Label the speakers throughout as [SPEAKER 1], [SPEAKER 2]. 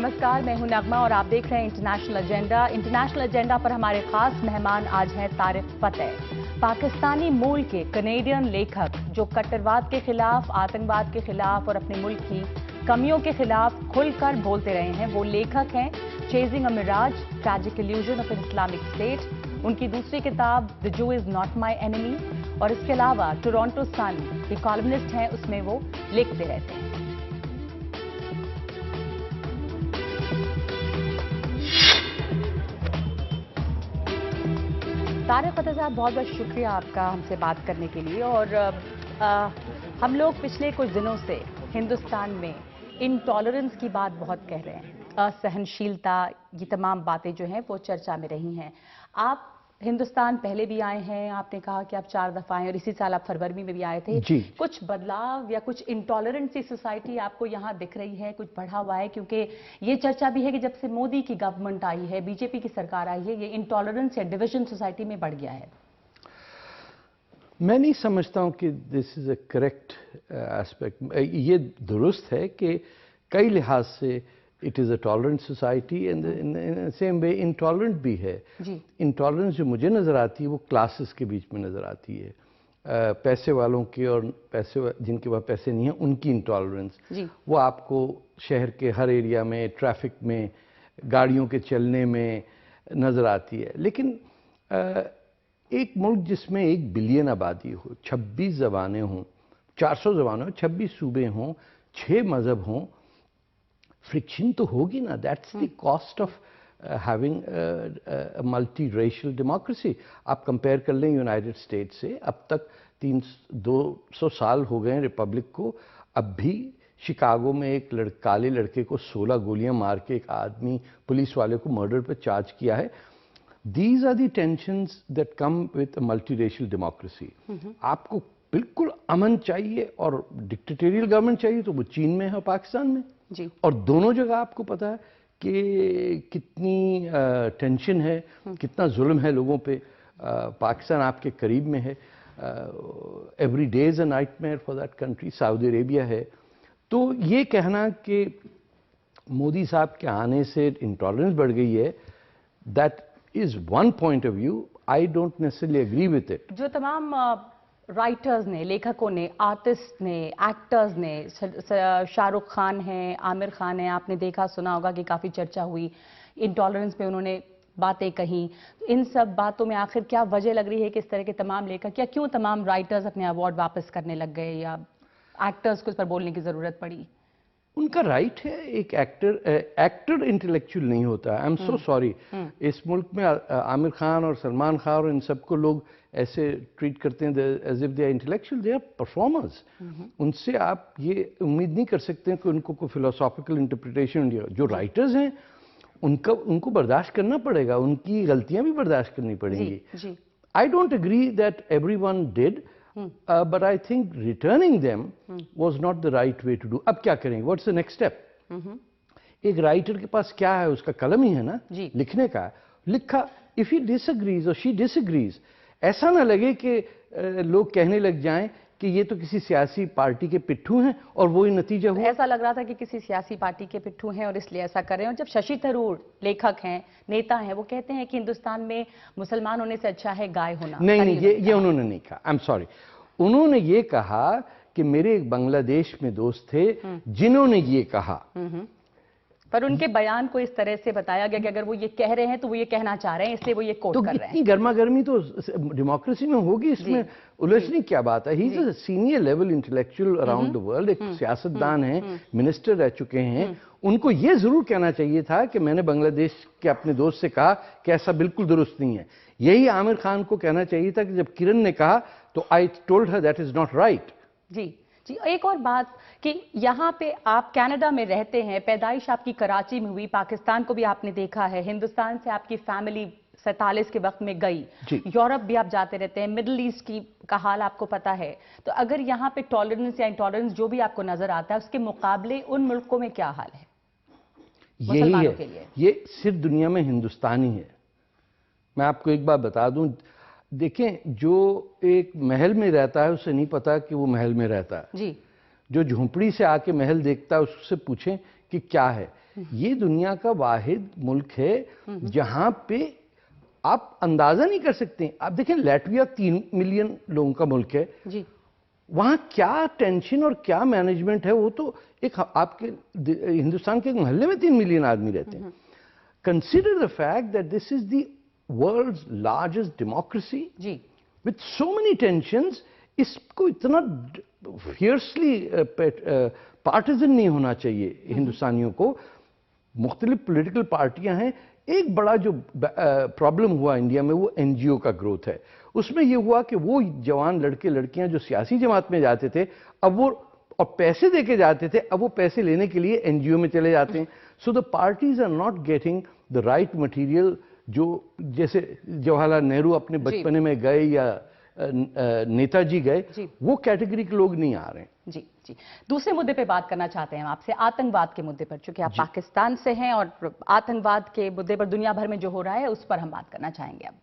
[SPEAKER 1] नमस्कार, मैं हूं नगमा और आप देख रहे हैं इंटरनेशनल एजेंडा। इंटरनेशनल एजेंडा पर हमारे खास मेहमान आज हैं तारिक फतेह, पाकिस्तानी मूल के कनेडियन लेखक जो कट्टरवाद के खिलाफ, आतंकवाद के खिलाफ और अपने मुल्क की कमियों के खिलाफ खुलकर बोलते रहे हैं। वो लेखक हैं chasing a mirage, tragic illusion of Islamic State. उनकी दूसरी किताब the zoo is not my enemy, और इसके अलावा टोरंटो सन के कॉलमनिस्ट हैं, उसमें वो लिखते रहते हैं। तारिक फतेह साहब, बहुत बहुत शुक्रिया आपका हमसे बात करने के लिए। और हम लोग पिछले कुछ दिनों से हिंदुस्तान में इंटॉलरेंस की बात बहुत कह रहे हैं, असहनशीलता, ये तमाम बातें जो हैं वो चर्चा में रही हैं। आप हिंदुस्तान पहले भी आए हैं, आपने कहा कि आप 4 दफा आए और इसी साल आप फरवरी में भी आए थे
[SPEAKER 2] जी।
[SPEAKER 1] कुछ बदलाव या कुछ इंटॉलरेंट सी सोसाइटी आपको यहाँ दिख रही है, कुछ बढ़ा हुआ है? क्योंकि ये चर्चा भी है कि जब से मोदी की गवर्नमेंट आई है, बीजेपी की सरकार आई है, ये इंटॉलरेंस या डिविजन सोसाइटी में बढ़ गया है।
[SPEAKER 2] मैं नहीं समझता हूं कि this is a correct aspect. ये दुरुस्त है कि कई लिहाज से it is a tolerant society, and in same way intolerant भी है। इंटॉलरेंस जो मुझे नज़र आती है वो क्लासेस के बीच में नज़र आती है, पैसे वालों की और जिनके पास पैसे नहीं हैं उनकी इंटॉलरेंस। वो आपको शहर के हर एरिया में, ट्रैफिक में, गाड़ियों के चलने में नज़र आती है। लेकिन एक मुल्क जिसमें 1 बिलियन आबादी हो, 26 ज़बानें हों, 400 ज़बानें हों, 26 सूबे हों, 6 मज़हब हों, फ्रिक्शन तो होगी ना। That's the cost of having multi racial democracy. आप कंपेयर कर लें यूनाइटेड स्टेट्स से, अब तक 200 साल हो गए हैं रिपब्लिक को। अब भी शिकागो में एक काले लड़के को 16 गोलियां मार के एक आदमी पुलिस वाले को मर्डर पर चार्ज किया है। These are the tensions that come with a multiracial democracy. आपको बिल्कुल अमन चाहिए और डिक्टेटोरियल गवर्नमेंट चाहिए तो वो चीन में है और पाकिस्तान में
[SPEAKER 1] जी। और
[SPEAKER 2] दोनों जगह आपको पता है कि कितनी टेंशन है, कितना जुल्म है लोगों पे। पाकिस्तान आपके करीब में है, every day is a nightmare for that country. Saudi Arabia है। तो ये कहना कि मोदी साहब के आने से इंटॉलरेंस बढ़ गई है, that is one point of view. I don't necessarily agree with it.
[SPEAKER 1] जो तमाम राइटर्स ने, लेखकों ने, आर्टिस्ट ने, एक्टर्स ने, शाहरुख खान हैं, आमिर खान हैं, आपने देखा सुना होगा कि काफ़ी चर्चा हुई इंटॉलरेंस पे, उन्होंने बातें कही। इन सब बातों में आखिर क्या वजह लग रही है कि इस तरह के तमाम लेखक या क्यों तमाम राइटर्स अपने अवार्ड वापस करने लग गए या एक्टर्स को इस पर बोलने की ज़रूरत पड़ी?
[SPEAKER 2] उनका राइट है। एक एक्टर इंटेलेक्चुअल नहीं होता। I am so sorry. इस मुल्क में आमिर खान और सलमान खान और इन सबको लोग ऐसे ट्रीट करते हैं as if they are intellectual. They are performers. उनसे आप ये उम्मीद नहीं कर सकते हैं कि उनको कोई फिलोसॉफिकल इंटरप्रिटेशन दिया। जो राइटर्स हैं उनको बर्दाश्त करना पड़ेगा, उनकी गलतियां भी बर्दाश्त करनी पड़ेंगी। I don't agree that everyone did, but I think returning them was not the right way to do. अब क्या करेंगे? What's the next step? एक राइटर के पास क्या है? उसका कलम ही है ना लिखने का। लिखा, if he disagrees or she disagrees, ऐसा ना लगे कि लोग कहने लग जाएं कि ये तो किसी सियासी पार्टी के पिट्ठू हैं और वही नतीजा हुआ।
[SPEAKER 1] ऐसा लग रहा था कि किसी सियासी पार्टी के पिट्ठू हैं और इसलिए ऐसा कर रहे हैं। और जब शशि थरूर लेखक हैं, नेता हैं, वो कहते हैं कि हिंदुस्तान में मुसलमान होने से अच्छा है गाय होना।
[SPEAKER 2] नहीं, ये उन्होंने नहीं कहा। I am sorry. उन्होंने ये कहा कि मेरे एक बांग्लादेश में दोस्त थे जिन्होंने ये कहा।
[SPEAKER 1] पर उनके बयान को इस तरह से बताया गया कि अगर वो ये कह रहे हैं तो वो ये कहना चाह रहे हैं, इसलिए वो ये कोट कर रहे हैं।
[SPEAKER 2] इतनी गर्मा गर्मी तो डेमोक्रेसी में होगी, इसमें उलझने की क्या बात है? He is a senior level intellectual around the world. एक सियासतदान हैं, मिनिस्टर रह चुके हैं। उनको ये जरूर कहना चाहिए था कि मैंने बांग्लादेश के अपने दोस्त से कहा कि ऐसा बिल्कुल दुरुस्त नहीं है। यही आमिर खान को कहना चाहिए था कि जब किरण ने कहा तो I told her that is not right.
[SPEAKER 1] जी। एक और बात कि यहाँ पे आप कनाडा में रहते हैं, पैदाइश आपकी कराची में हुई, पाकिस्तान को भी आपने देखा है, हिंदुस्तान से आपकी फैमिली 47 के वक्त में गई, यूरोप भी आप जाते रहते हैं, मिडिल ईस्ट का हाल आपको पता है। तो अगर यहाँ पे टॉलरेंस या इंटॉलरेंस जो भी आपको नजर आता है, उसके मुकाबले उन मुल्कों में क्या हाल है मुसलमानों के लिए?
[SPEAKER 2] ये सिर्फ दुनिया में हिंदुस्तानी है। मैं आपको एक बात बता दूं, देखें, जो एक महल में रहता है उसे नहीं पता कि वो महल में रहता है। जो झोंपड़ी से आके महल देखता है उससे पूछें कि क्या है। یہ دنیا کا واحد ملک ہے جہاں پہ آپ اندازہ نہیں کر سکتے. آپ دیکھیں لیٹویا 3 ملین لوگوں کا ملک ہے,
[SPEAKER 1] جی
[SPEAKER 2] وہاں کیا ٹینشن اور کیا مینجمنٹ ہے. وہ تو ایک آپ کے ہندوستان کے ایک محلے میں 3 ملین آدمی رہتے ہیں. Consider the fact that this is the world's largest democracy
[SPEAKER 1] جی
[SPEAKER 2] with so many tensions. اس کو اتنا فیئرسلی پارٹیزن نہیں ہونا چاہیے ہندوستانیوں کو. مختلف پولیٹیکل پارٹیاں ہیں. ایک بڑا جو پرابلم ہوا انڈیا میں وہ این جی او کا گروتھ ہے. اس میں یہ ہوا کہ وہ جوان لڑکے لڑکیاں جو سیاسی جماعت میں جاتے تھے اب وہ اور پیسے دے کے جاتے تھے, اب وہ پیسے لینے کے لیے این جی او میں چلے جاتے ہیں. So the parties are not getting the right material. جو جیسے جواہر لال نہرو اپنے بچپنے میں گئے یا نیتا جی گئے, وہ کیٹیگری کے لوگ نہیں آ رہے ہیں.
[SPEAKER 1] جی جی دوسرے مدے پہ بات کرنا چاہتے ہیں آپ سے, آتنکواد کے مدے پر, چونکہ آپ پاکستان سے ہیں اور آتنکواد کے مدے پر دنیا بھر میں جو ہو رہا ہے اس پر ہم بات کرنا چاہیں گے. اب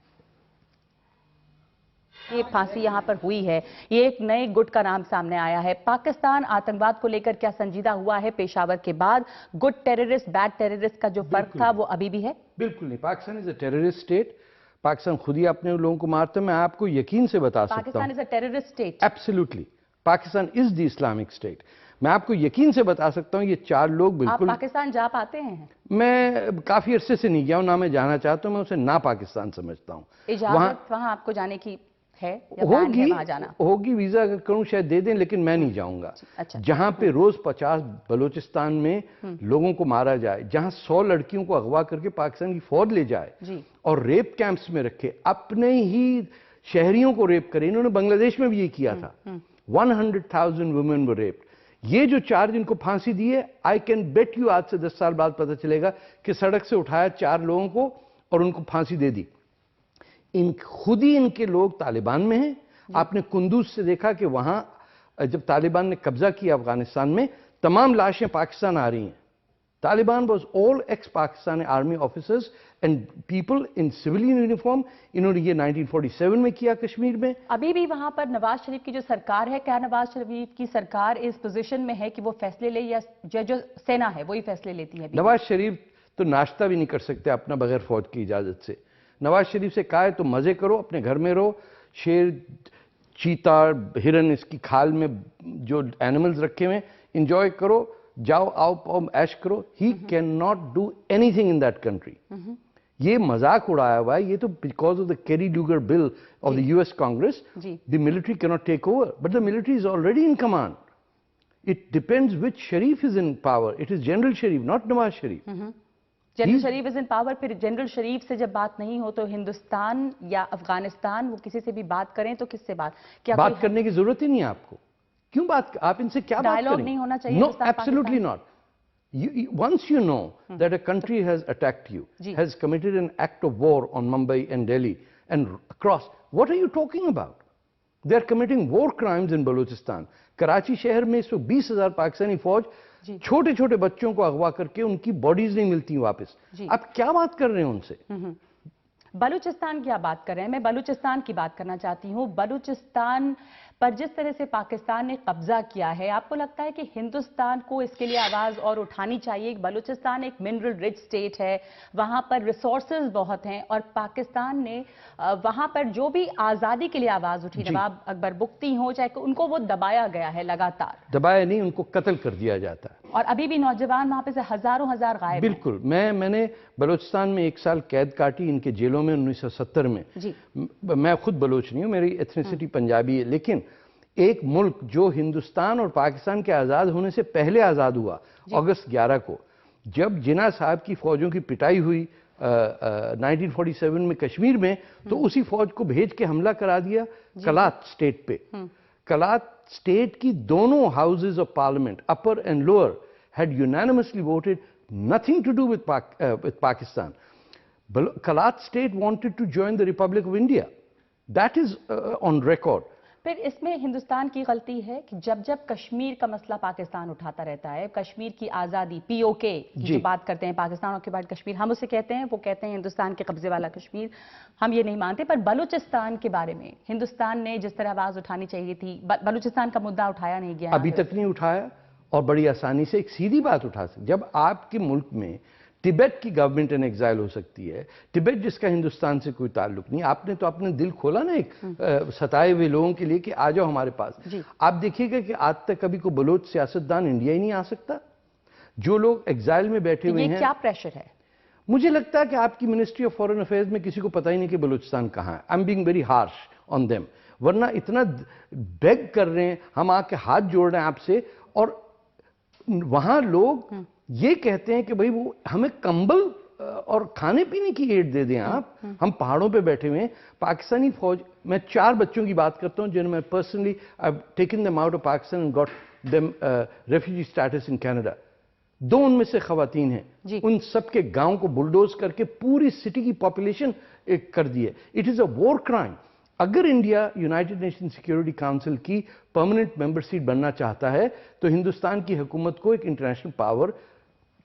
[SPEAKER 1] یہ پھانسی یہاں پر ہوئی ہے, یہ ایک نئے گٹ کا نام سامنے آیا ہے. پاکستان آتنکواد کو لے کر کیا سنجیدہ ہوا ہے پشاور کے بعد؟ گڈ ٹیررسٹ بیڈ ٹیررسٹ کا جو فرق تھا وہ ابھی بھی ہے؟
[SPEAKER 2] بالکل نہیں. Pakistan is a terrorist state. Pakistan خود ہی اپنے لوگوں کو مارتا ہے. میں آپ کو یقین سے بتا سکتا ہوں
[SPEAKER 1] Pakistan is a terrorist state.
[SPEAKER 2] Absolutely. Pakistan is the Islamic state. میں آپ کو یقین سے بتا سکتا ہوں یہ 4 لوگ بالکل.
[SPEAKER 1] آپ پاکستان جا پاتے ہیں؟
[SPEAKER 2] میں کافی عرصے سے نہیں گیا ہوں, نہ میں جانا چاہتا ہوں. میں اسے نہ پاکستان سمجھتا ہوں.
[SPEAKER 1] اجازت وہاں آپ کو جانے کی ہے یا بین ہے وہاں جانا؟
[SPEAKER 2] ہوگی. ویزا اگر کروں شاید دے دیں, لیکن میں نہیں جاؤں گا. جہاں پہ روز 50 بلوچستان میں لوگوں کو مارا جائے, جہاں 100 لڑکیوں کو اغوا کر کے پاکستان کی فوج لے جائے اور ریپ کیمپس میں رکھے, اپنے ہی شہریوں کو ریپ کرے. انہوں نے بنگلہ دیش میں بھی یہ کیا تھا. 100,000 women were raped. یہ جو 4 جن کو پھانسی دی ہے, آئی کین بیٹ یو آج سے 10 سال بعد پتہ چلے گا کہ سڑک سے اٹھایا 4 لوگوں کو اور ان کو پھانسی دے دی. خود ہی ان کے لوگ طالبان میں ہیں. آپ نے کندوز سے دیکھا کہ وہاں جب طالبان نے قبضہ کیا افغانستان میں, تمام لاشیں پاکستان آ رہی ہیں. Taliban was all x Pakistani army officers and people in civilian uniform. انہوں نے یہ 1947 میں کیا کشمیر میں.
[SPEAKER 1] ابھی بھی وہاں پر نواز شریف کی جو سرکار ہے, کیا نواز شریف کی سرکار اس پوزیشن میں ہے کہ وہ فیصلے لے, یا جو سینا ہے وہی فیصلے لیتی ہے؟
[SPEAKER 2] نواز شریف تو ناشتہ بھی نہیں کر سکتے اپنا بغیر فوج کی اجازت سے. نواز شریف سے کہا ہے تو مزے کرو, اپنے گھر میں رہو. شیر, چیتا, ہرن, اس کی کھال میں جو اینیملز رکھے ہوئے, انجوائے کرو, جاؤ آؤ پاؤ ایش کرو. He can not do anything in that country. یہ مذاق اڑایا ہوا ہے. یہ تو because of the Kerry Lugar bill of the US Congress, the military کی not take over, but the military is already in command. It depends which Sharif is in power. It is general Sharif, not Nawaz Sharif.
[SPEAKER 1] General Sharif is in power. پھر general Sharif سے جب بات نہیں ہو تو ہندوستان یا افغانستان, وہ کسی سے بھی بات کریں تو کس سے
[SPEAKER 2] بات کرنے کی ضرورت ہی نہیں ہے آپ کو. کیوں بات, آپ ان سے کیا بات کریں؟
[SPEAKER 1] ڈائیلاگ نہیں ہونا چاہیے؟
[SPEAKER 2] No, absolutely not. Once you know that a country has attacked you, has committed an act of war on Mumbai and Delhi and across, what are you talking about? They are committing war crimes in Balochistan. Karachi شہر میں 120,000 پاکستانی فوج چھوٹے چھوٹے بچوں کو اغوا کر کے ان کی باڈیز نہیں ملتی واپس. آپ کیا بات کر رہے ہیں ان سے؟
[SPEAKER 1] بلوچستان کی آپ بات کر رہے ہیں, میں بلوچستان کی بات کرنا چاہتی ہوں. بلوچستان پر جس طرح سے پاکستان نے قبضہ کیا ہے, آپ کو لگتا ہے کہ ہندوستان کو اس کے لیے آواز اور اٹھانی چاہیے؟ بلوچستان ایک منرل رچ سٹیٹ ہے, وہاں پر ریسورسز بہت ہیں, اور پاکستان نے وہاں پر جو بھی آزادی کے لیے آواز اٹھی, نواب اکبر بگٹی ہوں چاہے, ان کو وہ دبایا گیا ہے لگاتار.
[SPEAKER 2] دبایا نہیں, ان کو قتل کر دیا جاتا ہے. اور
[SPEAKER 1] ابھی بھی نوجوان وہاں پہ سے ہزاروں غائب ہیں.
[SPEAKER 2] بالکل. میں نے بلوچستان میں 1 سال قید کاٹی ان کے جیلوں میں 1970 میں. میں خود بلوچ نہیں ہوں, میری ایتھنیسٹی پنجابی ہے, لیکن ایک ملک جو ہندوستان اور پاکستان کے آزاد ہونے سے پہلے آزاد ہوا, اگست 11 کو, جب جناح صاحب کی فوجوں کی پٹائی ہوئی 1947 میں کشمیر میں, تو اسی فوج کو بھیج کے حملہ کرا دیا کلات سٹیٹ پہ. کلات سٹیٹ کی دونوں houses of parliament, upper and lower, had unanimously voted nothing to do with Pakistan. Kalat state wanted to join the Republic of India. That is on record.
[SPEAKER 1] پھر اس میں ہندوستان کی غلطی ہے کہ جب جب کشمیر کا مسئلہ پاکستان اٹھاتا رہتا ہے, کشمیر کی آزادی, POK کی جو بات کرتے ہیں, پاکستان آکوپائیڈ کشمیر, ہم اسے کہتے ہیں, وہ کہتے ہیں ہندوستان کے قبضے والا کشمیر, ہم یہ نہیں مانتے. پر بلوچستان کے بارے میں ہندوستان نے جس طرح آواز اٹھانی چاہیے تھی, بلوچستان کا مدعا اٹھایا نہیں گیا.
[SPEAKER 2] ابھی تک نہیں اٹھایا. और बड़ी आसानी से एक सीधी बात उठा सकते। जब आपके मुल्क में तिब्बत की गवर्नमेंट इन एग्जाइल हो सकती है, तिब्बत जिसका हिंदुस्तान से कोई ताल्लुक नहीं, आपने तो अपने दिल खोला ना एक सताए हुए लोगों के लिए कि आ जाओ हमारे पास। आप देखिएगा कि आज तक कभी कोई बलोच सियासतदान इंडिया ही नहीं आ सकता। जो लोग एग्जाइल में बैठे हुए हैं,
[SPEAKER 1] क्या प्रेशर है?
[SPEAKER 2] मुझे लगता है कि आपकी मिनिस्ट्री ऑफ फॉरेन अफेयर्स में किसी को पता ही नहीं कि बलूचिस्तान कहाँ है। I am being very harsh on them, वरना इतना बेग कर रहे हैं, हम आके हाथ जोड़ रहे हैं आपसे, और वहां लोग ये कहते हैं कि भाई वो हमें कंबल और खाने पीने की एड दे दें आप। हम पहाड़ों पे बैठे हुए हैं। पाकिस्तानी फौज, मैं 4 बच्चों की बात करता हूं जिन्हें मैं personally I have taken them out of Pakistan and got them refugee status in Canada. 2 उनमें से खवातीन हैं। उन सबके गांव को बुलडोज करके पूरी सिटी की पॉपुलेशन कर दी है। It is a war crime. अगर India United Nation Security Council की परमानेंट मेंबर सीट बनना चाहता है तो हिंदुस्तान की हुकूमत को एक इंटरनेशनल पावर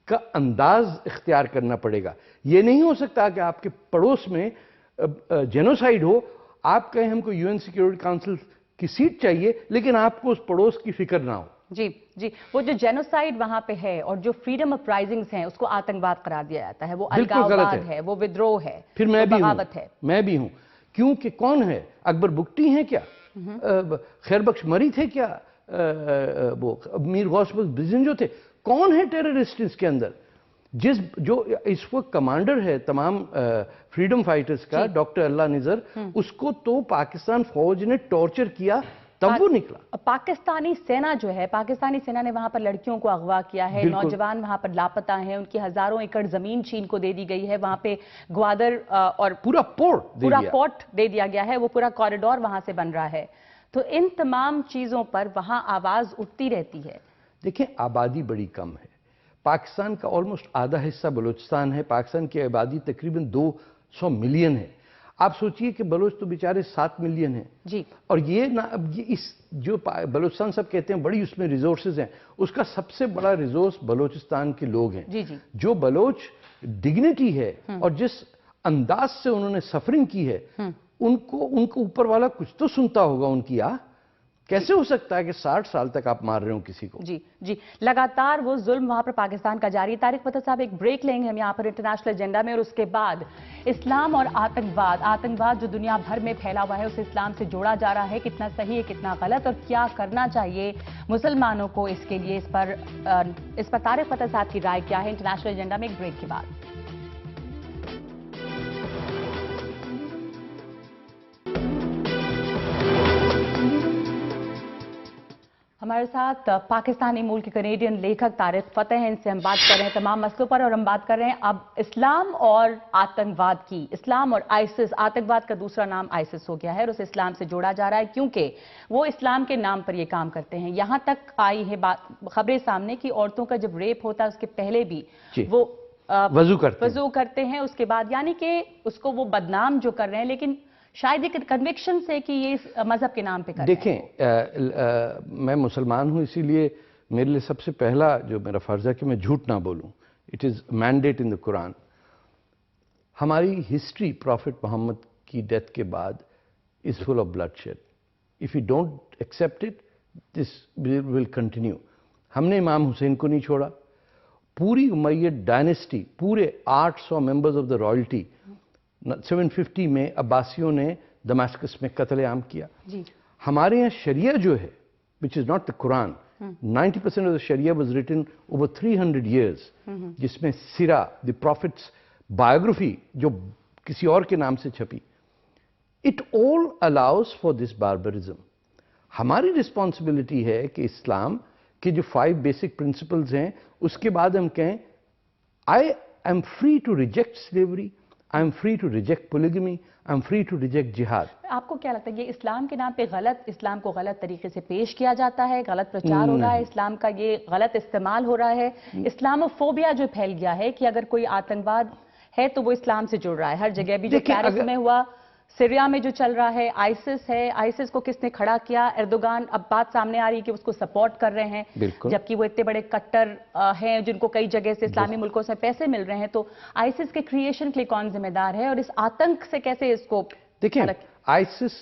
[SPEAKER 2] का अंदाज इख्तियार करना पड़ेगा। यह नहीं हो सकता कि आपके पड़ोस में जेनोसाइड हो, आप कहें हमको यूएन सिक्योरिटी काउंसिल की सीट चाहिए, लेकिन आपको उस पड़ोस की फिक्र ना हो।
[SPEAKER 1] जी जी, वो जो जेनोसाइड वहां पे है और जो फ्रीडम ऑफ राइजिंग्स हैं उसको आतंकवाद करार दिया जाता है, वो अलगाववाद है, वो विद्रोह है,
[SPEAKER 2] फिर मैं भी हूं। क्योंकि कौन है? अकबर बुगटी हैं क्या? खैरबख्श मरी थे क्या? वो मीर गौस बिजन जो थे? कौन है टेररिस्ट इसके अंदर? जो इस वक्त कमांडर है तमाम फ्रीडम फाइटर्स का, डॉक्टर अल्लाह निजर, उसको तो पाकिस्तान फौज ने टॉर्चर किया, तब वो निकला।
[SPEAKER 1] पाकिस्तानी सेना जो है, पाकिस्तानी सेना ने वहां पर लड़कियों को अगवा किया है, नौजवान वहां पर लापता हैं, उनकी हजारों एकड़ जमीन चीन को दे दी गई है, वहां पे ग्वादर और पूरा पोर्ट दे दिया गया है, वो पूरा कॉरिडोर वहां से बन रहा है। तो इन तमाम चीजों पर वहां आवाज उठती रहती है।
[SPEAKER 2] देखिए, आबादी बड़ी कम है। पाकिस्तान का ऑलमोस्ट आधा हिस्सा बलूचिस्तान है। पाकिस्तान की आबादी तकरीबन 200 मिलियन है। आप सोचिए कि बलोच तो बेचारे 7 मिलियन हैं
[SPEAKER 1] जी।
[SPEAKER 2] और ये ना, अब ये इस जो बलूचिस्तान सब कहते हैं बड़ी उसमें रिसोर्सेज हैं, उसका सबसे बड़ा रिसोर्स बलूचिस्तान के लोग हैं।
[SPEAKER 1] जी।
[SPEAKER 2] जो बलोच डिग्निटी है और जिस अंदाज से उन्होंने सफरिंग की है, उनको ऊपर वाला कुछ तो सुनता होगा उनकी। कैसे हो सकता है कि 60 साल तक आप मार रहे हो किसी को?
[SPEAKER 1] जी, लगातार वो जुल्म वहां पर पाकिस्तान का जारी। तारिक फतह साहब, एक ब्रेक लेंगे हम यहाँ पर इंटरनेशनल एजेंडा में, और उसके बाद इस्लाम और आतंकवाद जो दुनिया भर में फैला हुआ है उसे इस्लाम से जोड़ा जा रहा है, कितना सही है कितना गलत, और क्या करना चाहिए मुसलमानों को इसके लिए, इस पर तारिक फतह साहब की राय क्या है? इंटरनेशनल एजेंडा में एक ब्रेक के बाद। हमारे साथ पाकिस्तानी मूल के कनेडियन लेखक तारिक फतेह हैं, इनसे हम बात कर रहे हैं तमाम मसलों पर, और हम बात कर रहे हैं अब इस्लाम और आतंकवाद की। इस्लाम और आइसिस, आतंकवाद का दूसरा नाम आइसिस हो गया है और उसे इस्लाम से जोड़ा जा रहा है क्योंकि वो इस्लाम के नाम पर ये काम करते हैं। यहां तक आई है खबरें सामने कि औरतों का जब रेप होता है उसके पहले भी वो वजू करते हैं, उसके बाद, यानी कि उसको वो बदनाम जो कर रहे हैं, लेकिन शायद एक कन्विक्शन से कि ये मजहब के नाम पे कर रहे हैं।
[SPEAKER 2] देखें, मैं मुसलमान हूं, इसीलिए मेरे लिए सबसे पहला जो मेरा फर्ज है कि मैं झूठ ना बोलूं। It is mandate in the Quran. हमारी हिस्ट्री प्रॉफिट मोहम्मद की डेथ के बाद is full of bloodshed. If you don't accept it, this will continue. हमने इमाम हुसैन को नहीं छोड़ा। पूरी उमैयद डायनेस्टी, पूरे 800 मेंबर्स ऑफ द रॉयल्टी 750 में अब्बासियों ने दमास्कस में कत्लेआम किया। हमारे यहाँ शरिया जो है, which is not the Quran, 90% of the शरिया वाज रिटन ओवर 300 years, जिसमें सिरा, द प्रॉफिट्स बायोग्राफी जो किसी और के नाम से छपी, it all allows for this barbarism. हमारी रिस्पॉन्सिबिलिटी है कि इस्लाम के जो 5 बेसिक प्रिंसिपल्स हैं उसके बाद हम कहें I am free to reject slavery, I am free to reject polygamy, I am free to reject जिहाद।
[SPEAKER 1] आपको क्या लगता है, ये इस्लाम के नाम पे इस्लाम को गलत तरीके से पेश किया जाता है, गलत प्रचार हो रहा है, इस्लाम का ये गलत इस्तेमाल हो रहा है? इस्लामोफोबिया जो फैल गया है कि अगर कोई आतंकवाद है तो वो इस्लाम से जुड़ रहा है हर जगह भी, जो पेरिस में हुआ, सीरिया में जो चल रहा है, आइसिस है, आइसिस को किसने खड़ा किया? एर्दोगान। अब बात सामने आ रही है कि उसको सपोर्ट कर रहे हैं, जबकि वो इतने बड़े कट्टर हैं जिनको कई जगह से इस्लामी मुल्कों से पैसे मिल रहे हैं। तो आइसिस के क्रिएशन के लिए कौन जिम्मेदार है और इस आतंक से कैसे इसको?
[SPEAKER 2] देखिए, ISIS,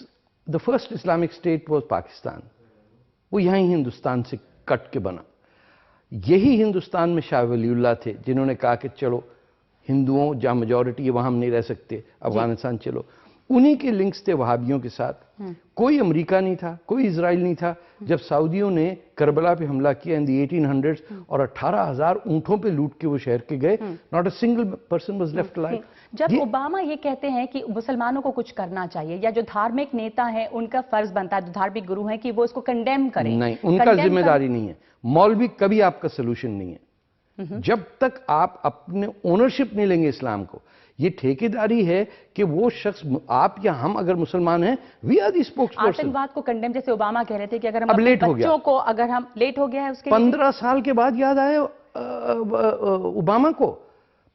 [SPEAKER 2] the first Islamic state was Pakistan. वो यहीं हिंदुस्तान से कट के बना। یہی ہندوستان میں شاہ ولی اللہ تھے جنہوں نے کہا کہ چلو ہندوؤں جہاں میجورٹی ہے وہاں ہم نہیں رہ سکتے، افغانستان چلو. انہی کے لنکس تھے وہابیوں کے ساتھ. کوئی امریکہ نہیں تھا، کوئی اسرائیل نہیں تھا. جب سعودیوں نے کربلا پہ حملہ کیا ان دی 1800s اور 18,000 اونٹوں پہ لوٹ کے وہ شہر کے گئے، not a single person was left alive.
[SPEAKER 1] جب اوباما یہ کہتے ہیں کہ مسلمانوں کو کچھ کرنا چاہیے، یا جو دھارمک نیتا ہیں ان کا فرض بنتا ہے، جو دھارمک گرو ہیں، کہ وہ اس کو کنڈیم کریں.
[SPEAKER 2] نہیں، ان کا ذمہ داری نہیں ہے. مولوی کبھی آپ کا سلوشن نہیں ہے. جب تک آپ اپنے اونرشپ نہیں لیں گے اسلام کو. یہ ٹھیکیداری ہے کہ وہ شخص، آپ یا ہم اگر مسلمان ہیں، we are the spokesperson.
[SPEAKER 1] آتنکواد کو کنڈیم، جیسے اوباما کہہ رہے تھے کہ اگر ہم
[SPEAKER 2] اب
[SPEAKER 1] اپنے
[SPEAKER 2] لیٹ ہو گیا.
[SPEAKER 1] بچوں کو، اگر ہم لیٹ ہو گیا ہے اس کے
[SPEAKER 2] 15 سال کے بعد یاد آئے اوباما کو.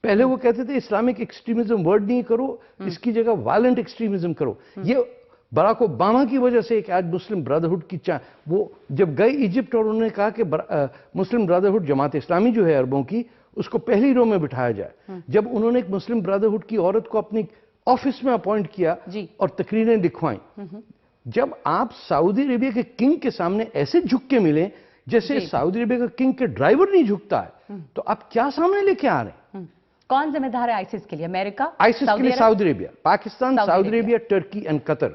[SPEAKER 2] پہلے وہ کہتے تھے اسلامک ایکسٹریمزم ورڈ نہیں کرو، اس کی جگہ وائلنٹ ایکسٹریمزم کرو. یہ براک اوباما کی وجہ سے کہ آج مسلم برادرہڈ کی وہ جب گئے ایجپٹ اور انہوں نے کہا کہ مسلم برادرہڈ جماعت اسلامی جو ہے عربوں کی، اس کو پہلی رو میں بٹھایا جائے. جب انہوں نے ایک مسلم برادرہڈ کی عورت کو اپنی آفس میں اپوائنٹ کیا اور تقریریں لکھوائیں، جب آپ سعودی عربیہ کے کنگ کے سامنے ایسے جھک کے ملیں جیسے سعودی عربیہ کا کنگ کے ڈرائیور نہیں جھکتا ہے، تو آپ کیا سامنے لے کے آ رہے ہیں؟
[SPEAKER 1] کون ذمہ دار ہے آئیسس کے لیے؟ امریکہ؟
[SPEAKER 2] آئیسس کے لیے سعودی عربیہ، پاکستان، سعودی عربیہ، ٹرکی اینڈ قطر.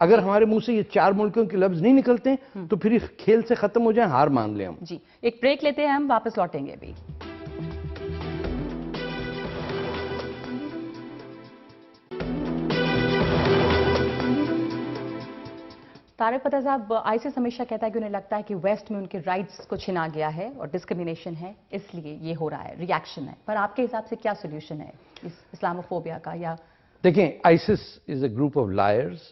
[SPEAKER 2] اگر ہمارے منہ سے یہ 4 ملکوں کے لفظ نہیں نکلتے تو پھر اس کھیل سے ختم ہو جائیں، ہار مان لیں ہم.
[SPEAKER 1] جی ایک بریک لیتے ہیں، ہم واپس لوٹیں گے ابھی. طارق فتح صاحب، آئیسس ہمیشہ کہتا ہے کہ انہیں لگتا ہے کہ ویسٹ میں ان کے رائٹس کو چھنا گیا ہے اور ڈسکرمنیشن ہے، اس لیے یہ ہو رہا ہے، ریاکشن ہے. پر آپ کے حساب سے کیا سولوشن ہے اس اسلاموفوبیا کا؟ یا
[SPEAKER 2] دیکھیں، ISIS is a group of lawyers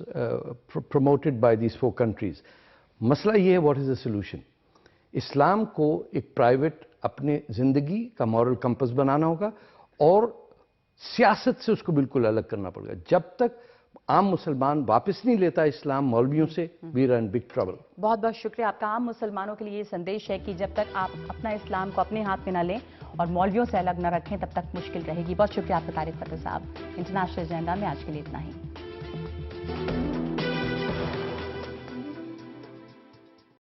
[SPEAKER 2] promoted by these 4 countries. مسئلہ یہ ہے واٹ از اے سولوشن. اسلام کو ایک پرائیویٹ اپنے زندگی کا مورل کمپس بنانا ہوگا اور سیاست سے اس کو بالکل الگ کرنا پڑے گا. جب تک عام مسلمان واپس نہیں لیتا اسلام مولویوں سے، we are in big trouble.
[SPEAKER 1] بہت بہت شکریہ آپ کا. عام مسلمانوں کے لیے یہ سندیش ہے کہ جب تک آپ اپنا اسلام کو اپنے ہاتھ میں نہ لیں اور مولویوں سے الگ نہ رکھیں، تب تک مشکل رہے گی. بہت شکریہ آپ کا طارق فتح صاحب. انٹرنیشنل ایجنڈا میں آج کے لیے اتنا ہی.